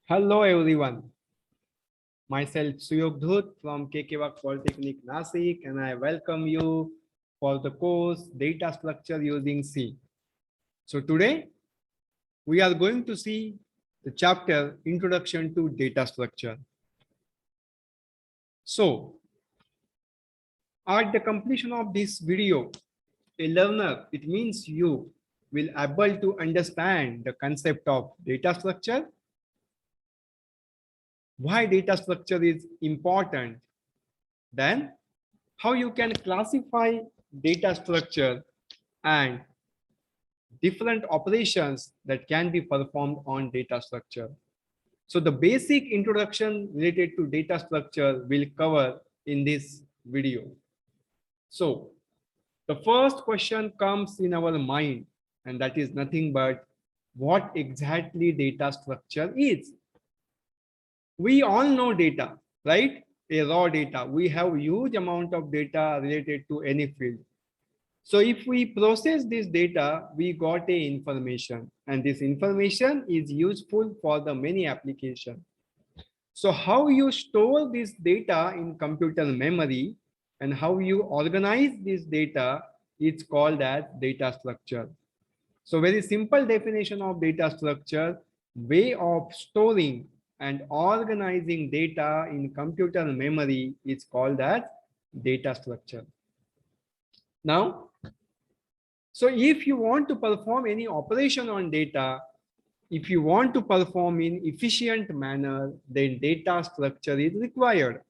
Hello everyone, myself Suyog Dhut from KK Polytechnic Nasik and I welcome you for the course Data Structure using C. So today we are going to see the chapter Introduction to Data Structure. So at the completion of this video, a learner, it means you will able to understand the concept of data structure, why data structure is important, then how you can classify data structure and different operations that can be performed on data structure. So the basic introduction related to data structure will cover in this video. So the first question comes in our mind, and that is nothing but what exactly data structure is. We all know data, right? A raw data. We have huge amount of data related to any field. So if we process this data, we got a information, and this information is useful for the many applications. So how you store this data in computer memory and how you organize this data, it's called as data structure. So very simple definition of data structure, way of storing and organizing data in computer memory is called as data structure. Now, so if you want to perform any operation on data, if you want to perform in efficient manner, then data structure is required.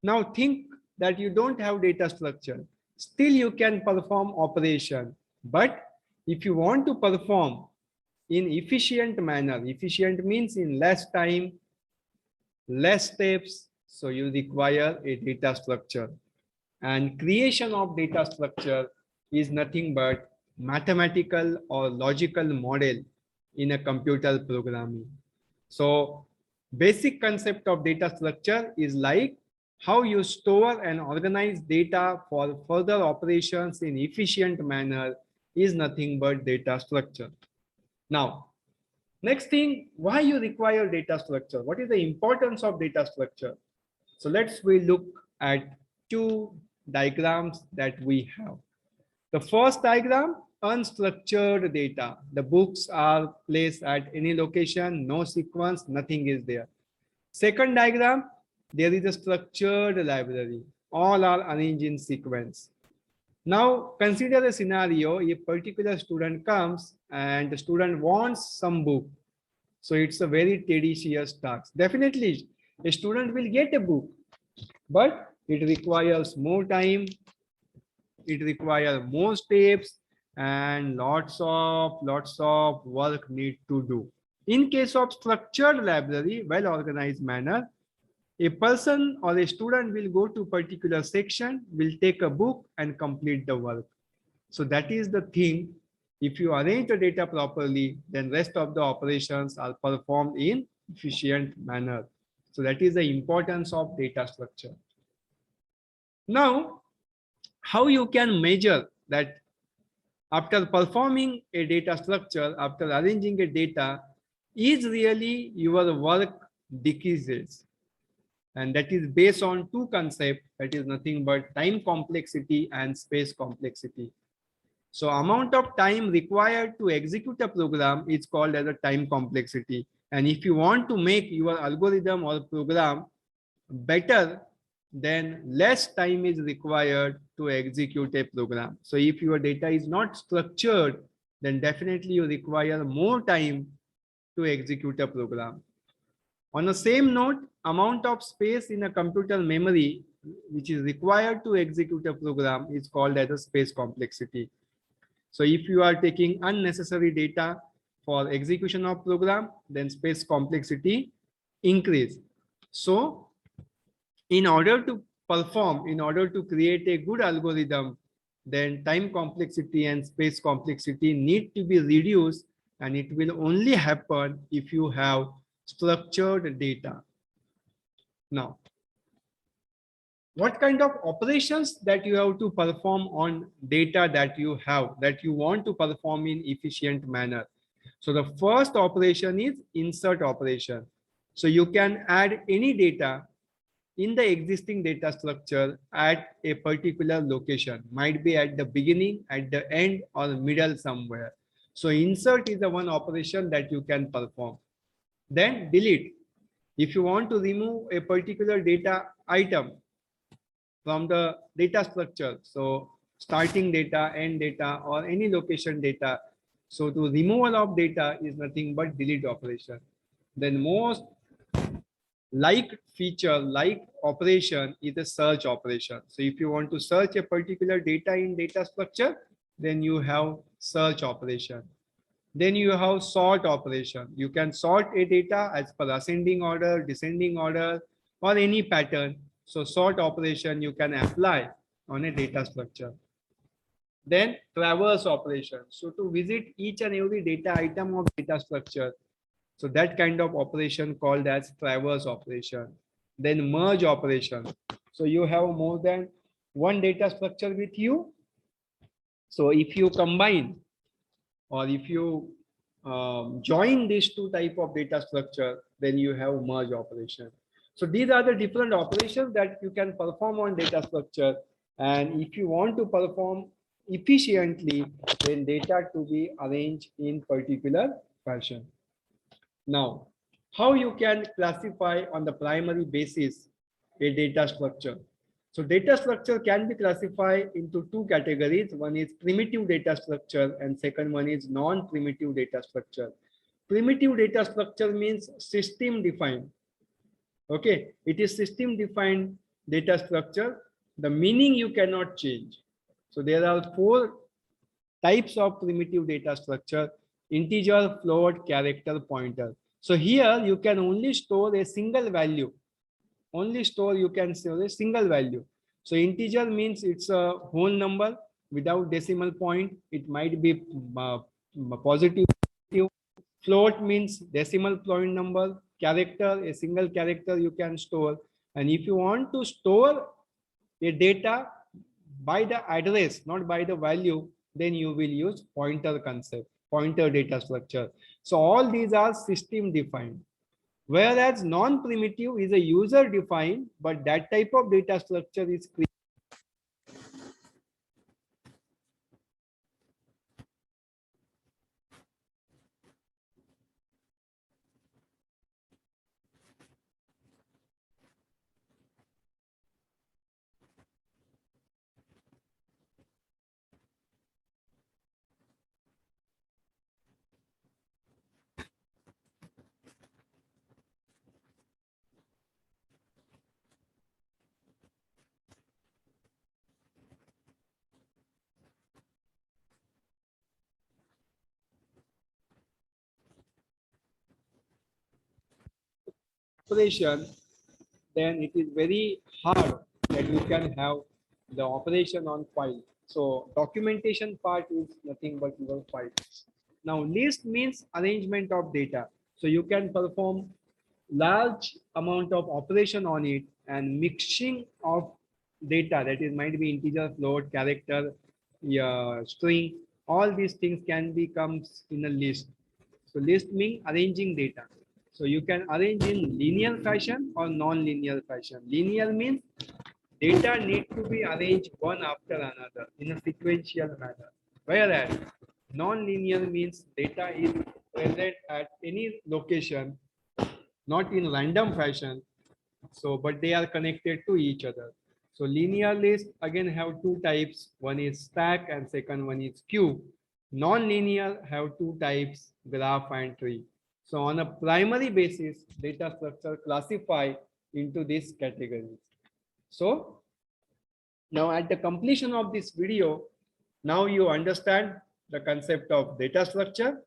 Now think that you don't have data structure. Still you can perform operation. But if you want to perform in efficient manner, efficient means in less time, less steps, so you require a data structure. And creation of data structure is nothing but mathematical or logical model in a computer programming. So basic concept of data structure is like how you store and organize data for further operations in efficient manner is nothing but data structure. Now, next thing, why you require data structure? What is the importance of data structure? So we look at two diagrams that we have. The first diagram, unstructured data. The books are placed at any location, no sequence, nothing is there. Second diagram, there is a structured library. All are arranged in sequence. Now consider a scenario, a particular student comes and the student wants some book. So it's a very tedious task. Definitely a student will get a book, but it requires more time, it requires more steps, and lots of work need to do. In case of structured library, well organized manner, a person or a student will go to particular section, will take a book and complete the work. So that is the thing. If you arrange the data properly, then rest of the operations are performed in efficient manner. So that is the importance of data structure. Now, how you can measure that after performing a data structure, after arranging a data, is really your work decreases? And that is based on two concepts, that is nothing but time complexity and space complexity. So amount of time required to execute a program is called as a time complexity. And if you want to make your algorithm or program better, then less time is required to execute a program. So if your data is not structured, then definitely you require more time to execute a program. On the same note, amount of space in a computer memory which is required to execute a program is called as a space complexity. So if you are taking unnecessary data for execution of program, then space complexity increase. So in order to perform, in order to create a good algorithm, then time complexity and space complexity need to be reduced, and it will only happen if you have structured data. Now, what kind of operations that you have to perform on data that you have, that you want to perform in efficient manner? So the first operation is insert operation. So you can add any data in the existing data structure at a particular location, might be at the beginning, at the end, or middle somewhere. So insert is the one operation that you can perform. Then delete. If you want to remove a particular data item from the data structure, so starting data, end data, or any location data, so to removal of data is nothing but delete operation. Then most like feature, like operation is a search operation. So if you want to search a particular data in data structure, then you have search operation. Then you have sort operation. You can sort a data as per ascending order, descending order, or any pattern. So sort operation you can apply on a data structure. Then traverse operation. So to visit each and every data item of data structure, so that kind of operation called as traverse operation. Then merge operation. So you have more than one data structure with you. So if you combine or if you join these two type of data structure, then you have merge operation. So these are the different operations that you can perform on data structure. And if you want to perform efficiently, then data to be arranged in particular fashion. Now, how you can classify on the primary basis a data structure? So data structure can be classified into two categories. One is primitive data structure and second one is non-primitive data structure. Primitive data structure means system defined. Okay, it is system defined data structure. The meaning you cannot change. So there are four types of primitive data structure: integer, float, character, pointer. So here you can only store a single value. Only store you can store a single value. So integer means it's a whole number without decimal point. It might be positive. Float means decimal point number. Character, a single character you can store. And if you want to store a data by the address, not by the value, then you will use pointer concept, pointer data structure. So all these are system defined. Whereas non-primitive is a user defined, but that type of data structure is operation, then it is very hard that you can have the operation on file. So documentation part is nothing but your file. Now list means arrangement of data. So you can perform large amount of operation on it and mixing of data, that is might be integer, float, character, yeah, string. All these things can be comes in a list. So list means arranging data. So you can arrange in linear fashion or non-linear fashion. Linear means data need to be arranged one after another in a sequential manner. Whereas non-linear means data is present at any location, not in random fashion. So, but they are connected to each other. So linear list again have two types. One is stack and second one is queue. Non-linear have two types, graph and tree. So on a primary basis, data structure classify into these categories. So now at the completion of this video, now you understand the concept of data structure.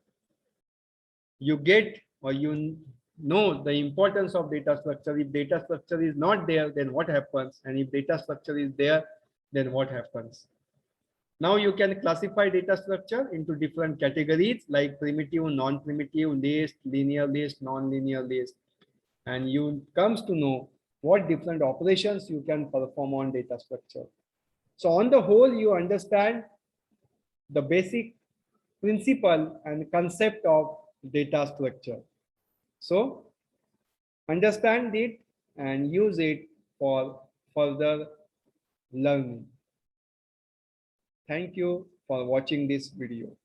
You get or you know the importance of data structure. If data structure is not there, then what happens? And if data structure is there, then what happens? Now you can classify data structure into different categories like primitive, non-primitive, list, linear list, non-linear list. And you comes to know what different operations you can perform on data structure. So on the whole, you understand the basic principle and concept of data structure. So understand it and use it for further learning. Thank you for watching this video.